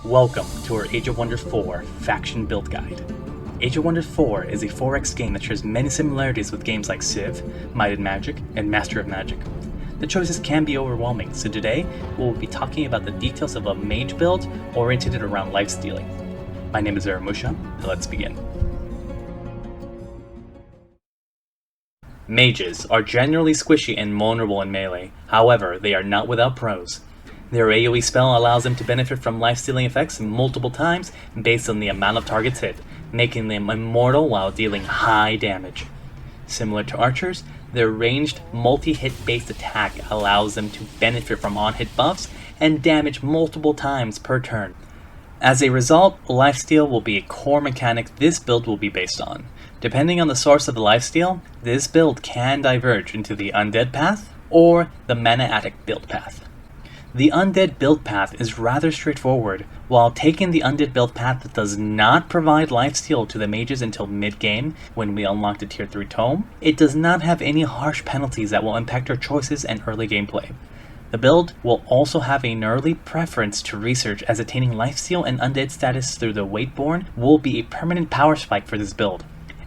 Welcome to our Age of Wonders 4 Faction Build Guide. Age of Wonders 4 is a 4X game that shares many similarities with games like Civ, Might and Magic, and Master of Magic. The choices can be overwhelming, so today we'll be talking about the details of a mage build oriented around lifestealing. My name is Aramusha, and let's begin. Mages are generally squishy and vulnerable in melee, however they are not without pros. Their AoE spell allows them to benefit from lifestealing effects multiple times based on the amount of targets hit, making them immortal while dealing high damage. Similar to archers, their ranged multi-hit based attack allows them to benefit from on-hit buffs and damage multiple times per turn. As a result, lifesteal will be a core mechanic this build will be based on. Depending on the source of the lifesteal, this build can diverge into the Undead path or the Mana Addict build path. The Undead build path is rather straightforward. While taking the Undead build path does not provide lifesteal to the mages until mid-game when we unlock the tier 3 tome, it does not have any harsh penalties that will impact your choices and early gameplay. The build will also have an early preference to research, as attaining lifesteal and Undead status through the Weightborn will be a permanent power spike for this build.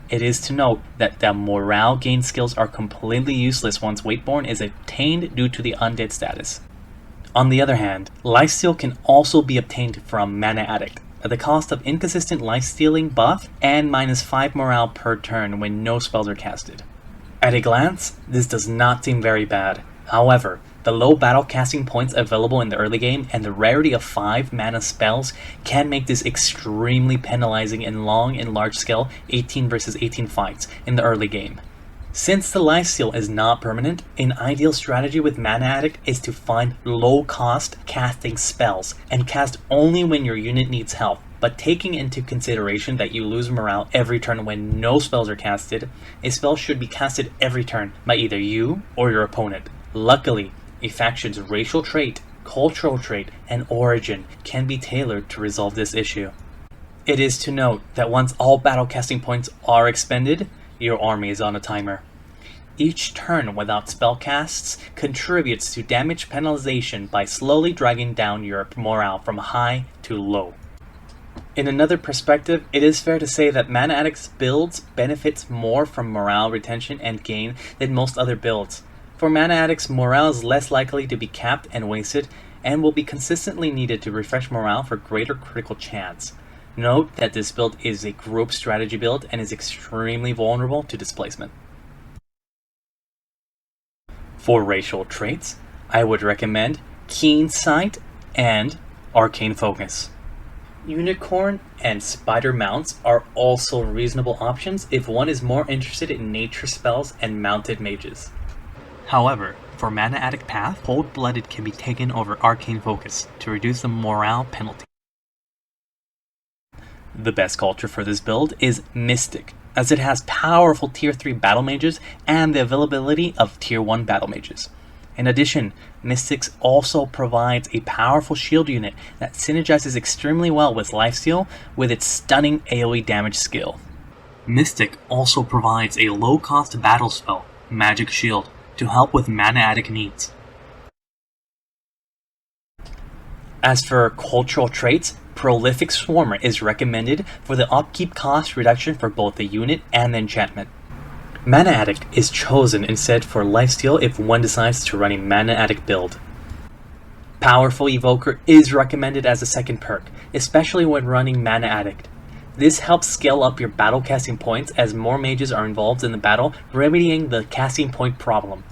It is to note that the morale gain skills are completely useless once Weightborn is attained due to the Undead status. On the other hand, lifesteal can also be obtained from Mana Addict at the cost of inconsistent lifestealing buff and -5 morale per turn when no spells are casted. At a glance, this does not seem very bad. However, the low battle casting points available in the early game and the rarity of 5 mana spells can make this extremely penalizing in long and large scale 18 vs 18 fights in the early game. Since the lifesteal is not permanent, an ideal strategy with Mana Addict is to find low-cost casting spells and cast only when your unit needs help. But taking into consideration that you lose morale every turn when no spells are casted, a spell should be casted every turn by either you or your opponent. Luckily, a faction's racial trait, cultural trait, and origin can be tailored to resolve this issue. It is to note that once all battle casting points are expended, your army is on a timer. Each turn without spell casts contributes to damage penalization by slowly dragging down your morale from high to low. In another perspective, it is fair to say that Mana Addict's builds benefits more from morale retention and gain than most other builds. For Mana Addicts, morale is less likely to be capped and wasted, and will be consistently needed to refresh morale for greater critical chance. Note that this build is a group strategy build and is extremely vulnerable to displacement. For racial traits, I would recommend Keen Sight and Arcane Focus. Unicorn and Spider mounts are also reasonable options if one is more interested in nature spells and mounted mages. However, for Mana Addict path, Cold-Blooded can be taken over Arcane Focus to reduce the morale penalty. The best culture for this build is Mystic, as it has powerful tier 3 battle mages and the availability of tier 1 battle mages. In addition, Mystics also provides a powerful shield unit that synergizes extremely well with lifesteal with its stunning AoE damage skill. Mystic also provides a low-cost battle spell, Magic Shield, to help with Mana Addict needs. As for cultural traits, Prolific Swarmer is recommended for the upkeep cost reduction for both the unit and the enchantment. Mana Addict is chosen instead for lifesteal if one decides to run a Mana Addict build. Powerful Evoker is recommended as a second perk, especially when running Mana Addict. This helps scale up your battle casting points as more mages are involved in the battle, remedying the casting point problem.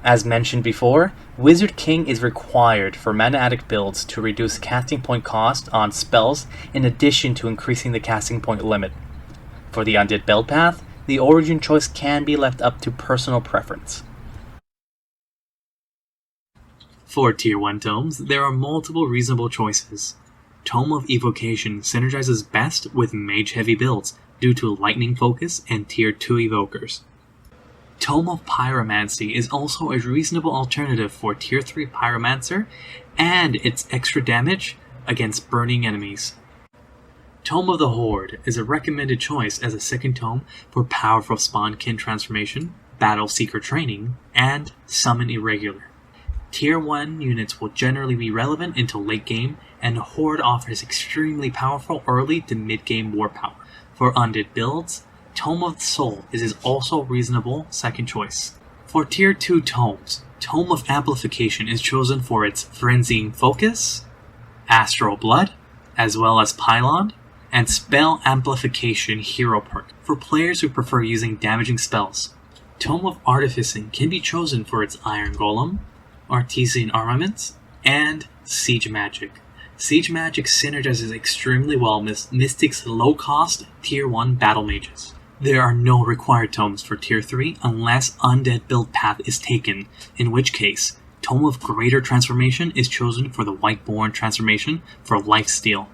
As mentioned before, Wizard King is required for Mana Addict builds to reduce casting point cost on spells in addition to increasing the casting point limit. For the Undead build path, the origin choice can be left up to personal preference. For tier 1 tomes, there are multiple reasonable choices. Tome of Evocation synergizes best with mage-heavy builds due to lightning focus and tier 2 evokers. Tome of Pyromancy is also a reasonable alternative for tier 3 Pyromancer and its extra damage against burning enemies. Tome of the Horde is a recommended choice as a second tome for powerful Spawnkin transformation, Battle Seeker training, and Summon Irregular. Tier 1 units will generally be relevant until late game, and Horde offers extremely powerful early to mid game war power. For undead builds, Tome of the Soul is also a reasonable second choice. For Tier 2 tomes, Tome of Amplification is chosen for its Frenzying Focus, Astral Blood, as well as Pylon, and Spell Amplification hero perk for players who prefer using damaging spells. Tome of Artificing can be chosen for its Iron Golem, Artesian Armaments, and Siege Magic. Siege Magic synergizes extremely well with Mystic's low-cost Tier 1 Battle Mages. There are no required tomes for Tier 3 unless Undead build path is taken, in which case, Tome of Greater Transformation is chosen for the Whiteborn transformation for Lifesteal.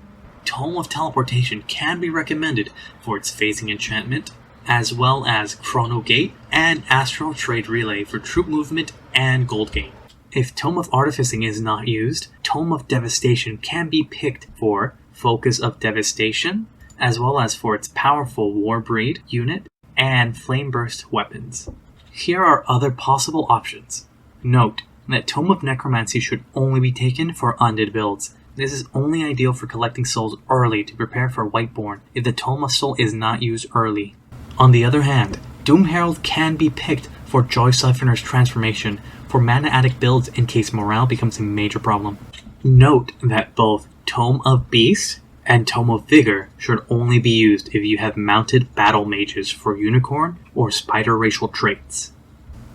Tome of Teleportation can be recommended for its Phasing Enchantment, as well as Chrono Gate and Astral Trade Relay for troop movement and gold gain. If Tome of Artificing is not used, Tome of Devastation can be picked for Focus of Devastation, as well as for its powerful Warbreed unit and Flame Burst weapons. Here are other possible options. Note that Tome of Necromancy should only be taken for undead builds. This is only ideal for collecting souls early to prepare for Whiteborn if the Tome of Soul is not used early. On the other hand, Doom Herald can be picked for Joy Siphoner's transformation for Mana Addict builds in case morale becomes a major problem. Note that both Tome of Beast and Tome of Vigor should only be used if you have mounted Battle Mages for Unicorn or Spider racial traits.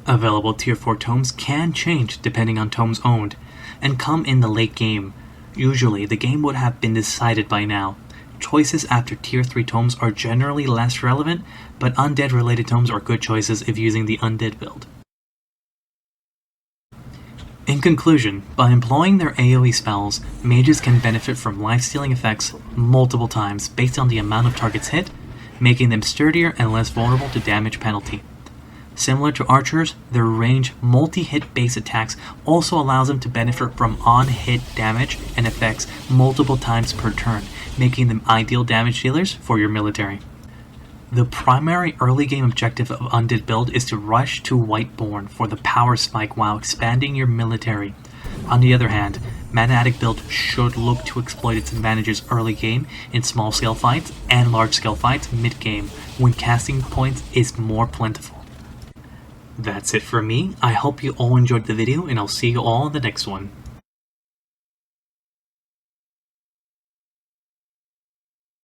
Available Tier 4 tomes can change depending on tomes owned, and come in the late game. Usually, the game would have been decided by now. Choices after Tier 3 tomes are generally less relevant, but undead related tomes are good choices if using the undead build. In conclusion, by employing their AoE spells, mages can benefit from life-stealing effects multiple times based on the amount of targets hit, making them sturdier and less vulnerable to damage penalty. Similar to archers, their range multi-hit base attacks also allows them to benefit from on-hit damage and effects multiple times per turn, making them ideal damage dealers for your military. The primary early game objective of Undead build is to rush to Whiteborn for the power spike while expanding your military. On the other hand, Mana Addict build should look to exploit its advantages early game in small scale fights and large scale fights mid game when casting points is more plentiful. That's it for me. I hope you all enjoyed the video and I'll see you all in the next one.